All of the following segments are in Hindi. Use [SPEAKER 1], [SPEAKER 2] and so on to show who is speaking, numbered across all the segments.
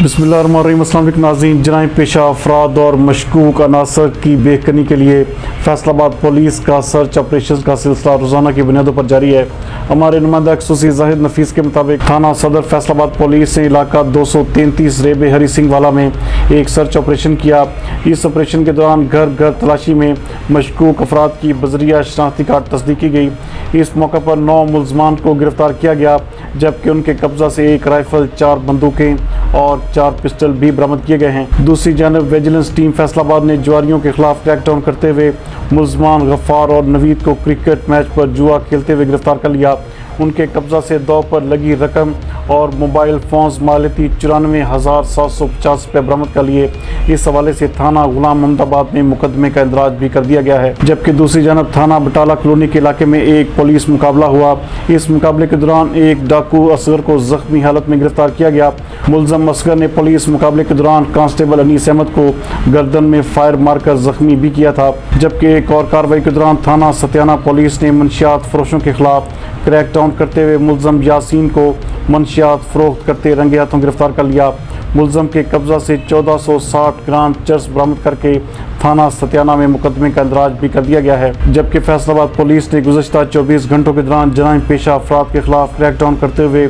[SPEAKER 1] बिस्मिल्लाहिर्रहमानिर्रहीम। अस्सलाम वालेकुम नाज़रीन। जनाई पेशा अफराद और मशकूक अनासर की बेखनी के लिए फैसलाबाद पुलिस का सर्च ऑपरेशन का सिलसिला रोज़ाना की बुनियादों पर जारी है। हमारे नुमाइंदा खसूसी जाहिद नफीस के मुताबिक थाना सदर फैसलाबाद पुलिस ने इलाका 233 रेबे हरी सिंह वाला में एक सर्च ऑपरेशन किया। इस ऑपरेशन के दौरान घर घर तलाशी में मशकूक अफराद की बजरिया शनाख्ती कार्ड तस्दीक की गई। इस मौके पर 9 मुलजमान को गिरफ्तार किया गया, जबकि उनके कब्जा से एक राइफल, 4 बंदूकें और 4 पिस्टल भी बरामद किए गए हैं। दूसरी जानब विजिलेंस टीम फैसलाबाद ने जुआरियों के खिलाफ क्रैकडाउन करते हुए मुलजमान गफ्फार और नवीद को क्रिकेट मैच पर जुआ खेलते हुए गिरफ्तार कर लिया। उनके कब्जा से दौ पर लगी रकम और मोबाइल फ़ोन्स मालियती 94,750 रुपये बरामद कर लिए। इस हवाले से थाना गुलाम मोहम्मदाबाद में मुकदमे का इंदराज भी कर दिया गया है। जबकि दूसरी जानब थाना बटाला कॉलोनी के इलाके में एक पुलिस मुकाबला हुआ। इस मुकाबले के दौरान एक डाकू असगर को जख्मी हालत में गिरफ्तार किया गया। मुलजम असगर ने पुलिस मुकाबले के दौरान कांस्टेबल अनीस अहमद को गर्दन में फायर मारकर जख्मी भी किया था। जबकि एक और कार्रवाई के दौरान थाना सत्याना पुलिस ने मंशियात फरोशों के खिलाफ क्रैकडाउन करते हुए मुलजम यासीन को मंशियात फरोख्त करते रंगे हाथों गिरफ्तार कर लिया। मुलजम के कब्जा से 1460 ग्राम चर्स बरामद करके थाना सत्याना में मुकदमे का इंदराज भी कर दिया गया है। जबकि फैसलाबाद पुलिस ने गुज़श्ता 24 घंटों के दौरान जराइम पेशा अफराद के खिलाफ क्रैकडाउन करते हुए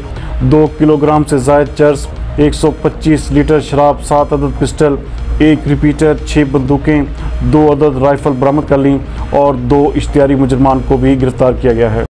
[SPEAKER 1] 2 किलोग्राम से ज़ायद चर्स, 125 लीटर शराब, 7 अदद पिस्टल, 1 रिपीटर, 6 बंदूकें, 2 अदद राइफल बरामद कर लीं और 2 इश्तिहारी मुजरमान को भी गिरफ्तार किया गया है।